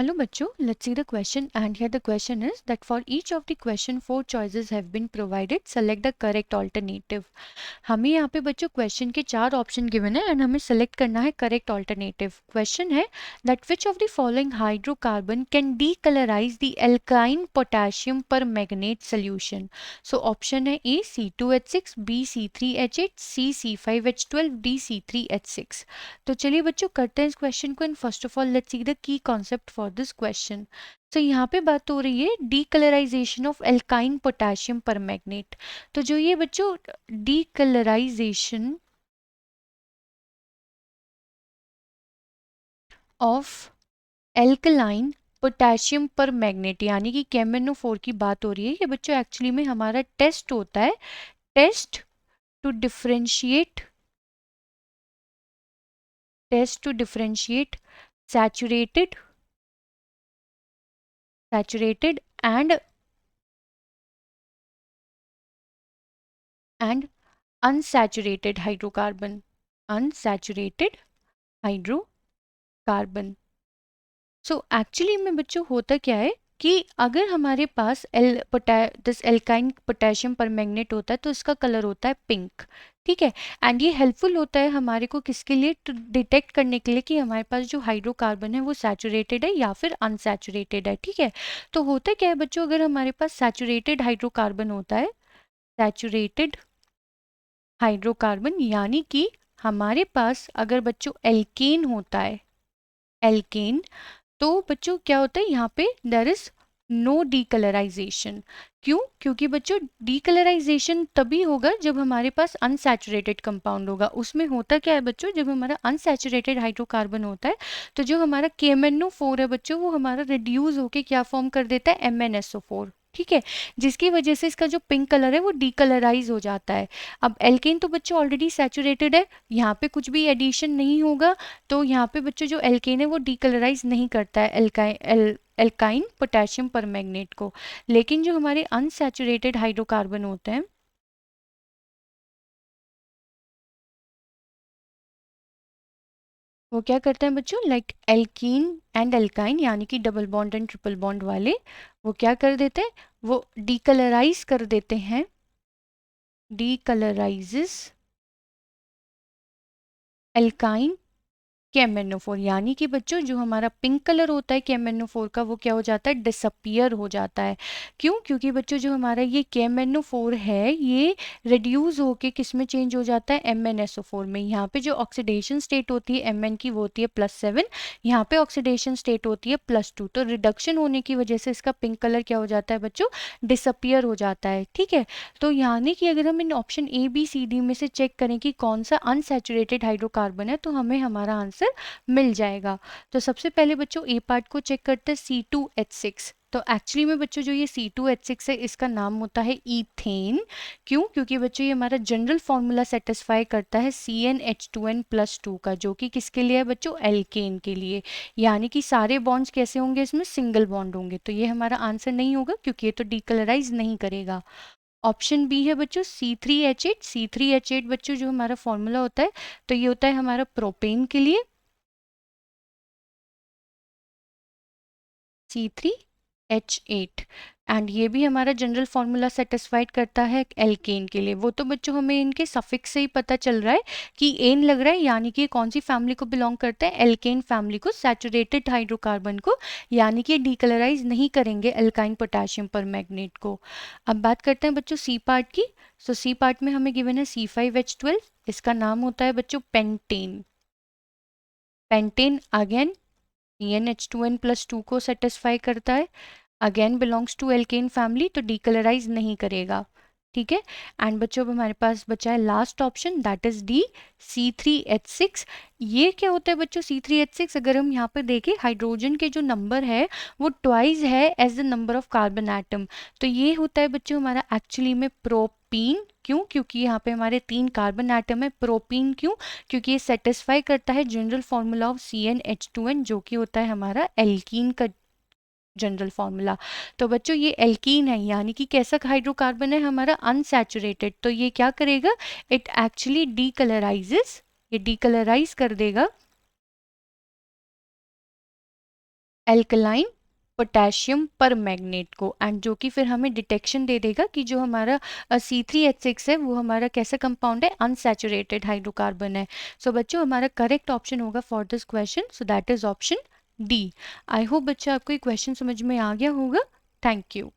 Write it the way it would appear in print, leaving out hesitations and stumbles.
Hello बच्चों, let's see the question and here the question is that for each of the question four choices have been provided. Select the correct alternative. हमें यहाँ पे बच्चों question के चार option given है and हमें select करना है करेक्ट ऑल्टरनेटिव. क्वेश्चन है that which of the following hydrocarbon can decolourise the alkyne potassium पर मैग्नेट सोल्यूशन. सो ऑप्शन है ए C2H6, बी C3H8, सी C5H12, डी C3H6. तो चलिए बच्चों करते हैं इस क्वेश्चन को and first of all let's see the key concept for this question. तो यहाँ पे बात हो रही है डीकलराइजेशन ऑफ एल्काइन पोटेशियम पर मैग्नेट. तो जो ये बच्चों डीकलराइजेशन ऑफ एल्कलाइन पोटेशियम पर मैग्नेट यानी कि KMnO4 की बात हो रही है. ये बच्चों एक्चुअली में हमारा टेस्ट होता है, test to differentiate saturated and unsaturated hydrocarbon. So actually में बच्चों होता क्या है कि अगर हमारे पास दिस एल्काइन पोटेशियम परमैंगनेट होता है तो इसका कलर होता है पिंक. ठीक है, एंड ये हेल्पफुल होता है हमारे को किसके लिए, टू डिटेक्ट करने के लिए कि हमारे पास जो हाइड्रोकार्बन है वो सैचुरेटेड है या फिर अनसैचुरेटेड है. ठीक है, तो होता क्या है बच्चों, अगर हमारे पास सैचुरेटेड हाइड्रोकार्बन होता है, सैचुरेटेड हाइड्रोकार्बन यानी कि हमारे पास अगर बच्चों एल्केन होता है, एल्केन, तो बच्चों क्या होता है यहाँ पे देयर इज नो डीकलराइजेशन. क्यों? क्योंकि बच्चों डीकलराइजेशन तभी होगा जब हमारे पास अनसैचुरेटेड कंपाउंड होगा. उसमें होता क्या है बच्चों, जब हमारा अनसैचुरेटेड हाइड्रोकार्बन होता है तो जो हमारा KMnO4 है बच्चों वो हमारा रिड्यूस होके क्या फॉर्म कर देता है, MnSO4. ठीक है, जिसकी वजह से इसका जो पिंक कलर है वो डीकलराइज हो जाता है. अब एल्केन तो बच्चों ऑलरेडी सैचुरेटेड है, यहाँ पे कुछ भी एडिशन नहीं होगा, तो यहाँ पे बच्चों जो एल्केन है वो डीकलराइज नहीं करता है एल्काइन पोटेशियम परमैंगनेट को. लेकिन जो हमारे अनसैचुरेटेड हाइड्रोकार्बन होते हैं वो क्या करते हैं बच्चों, लाइक एल्कीन एंड एल्काइन यानी कि double bond and triple bond वाले, वो क्या कर देते हैं, वो डीकलराइज कर देते हैं, डीकलराइजेस एल्काइन KMnO4 यानी कि बच्चों जो हमारा पिंक कलर होता है KMnO4 का वो क्या हो जाता है, डिसअपियर हो जाता है. क्यों? क्योंकि बच्चों जो हमारा ये KMnO4 है ये रिड्यूस होके किस में चेंज हो जाता है, MnSO4 में. यहाँ पे जो ऑक्सीडेशन स्टेट होती है Mn की वो होती है +7, यहाँ पे ऑक्सीडेशन स्टेट होती है +2. तो रिडक्शन होने की वजह से इसका पिंक कलर क्या हो जाता है बच्चों, डिसअपियर हो जाता है. ठीक है, तो यानी कि अगर हम इन ऑप्शन ABCD में से चेक करें कि कौन सा अनसैचुरेटेड हाइड्रोकार्बन है तो हमें हमारा आंसर मिल जाएगा. तो सबसे पहले बच्चों ए पार्ट को चेक करते हैं, C2H6. तो एक्चुअली में बच्चों जो ये C2H6 है इसका नाम होता है ईथेन. क्यों? क्योंकि बच्चों ये हमारा जनरल फॉर्मूला सेटिस्फाई करता है CnH2n+2 का, जो कि किसके लिए है बच्चों, एल्केन के लिए. यानी कि सारे बॉन्ड्स कैसे होंगे, इसमें सिंगल बॉन्ड होंगे. तो ये हमारा आंसर नहीं होगा क्योंकि ये तो डीकलराइज नहीं करेगा. ऑप्शन बी है बच्चों C3H8. C3H8 बच्चों जो हमारा फॉर्मूला होता है तो ये होता है हमारा प्रोपेन के लिए, C3H8, एंड ये भी हमारा जनरल फार्मूला सेटिस्फाइड करता है एल्केन के लिए. वो तो बच्चों हमें इनके सफिक्स से ही पता चल रहा है कि एन लग रहा है यानी कि कौन सी फैमिली को बिलोंग करता है, एल्केन फैमिली को, सैचुरेटेड हाइड्रोकार्बन को, यानी कि डीकलराइज नहीं करेंगे एल्काइन पोटेशियम परमैंगनेट को. अब बात करते हैं बच्चों सी पार्ट की. सो सी पार्ट में हमें गिवन है C5H12, इसका नाम होता है बच्चों पेंटेन. पेंटेन अगेन CnH2n+2 को सेटिस्फाई करता है, again belongs to alkane family, तो डीकलराइज नहीं करेगा. ठीक है, एंड बच्चों अब हमारे पास बचा है last option that is D, C3H6. ये क्या होता है बच्चों C3H6, अगर हम यहाँ पे देखें हाइड्रोजन के जो नंबर है वो ट्वाइस है as the number of carbon atom. तो ये होता है बच्चों हमारा एक्चुअली में प्रोपीन. क्यों? क्योंकि यहाँ पे हमारे 3 कार्बन एटम है. प्रोपीन क्यों? क्योंकि ये सेटिस्फाई करता है जनरल फॉर्मूला ऑफ CnH2n जो कि होता है हमारा एल्कीन का जनरल फॉर्मूला. तो बच्चों ये एल्कीन है यानी कि कैसा हाइड्रोकार्बन है हमारा, अनसैचुरेटेड. तो ये क्या करेगा, इट एक्चुअली डीकलराइजेस, ये डीकलराइज कर देगा एल्कलाइन पोटेशियम पर मैग्नेट को, एंड जो कि फिर हमें डिटेक्शन दे देगा कि जो हमारा C3H6 है वो हमारा कैसा कंपाउंड है, अनसैचुरेटेड हाइड्रोकार्बन है। सो बच्चों हमारा करेक्ट ऑप्शन होगा for this question, so that is option D. I hope बच्चा आपको ये क्वेश्चन समझ में आ गया होगा। Thank you.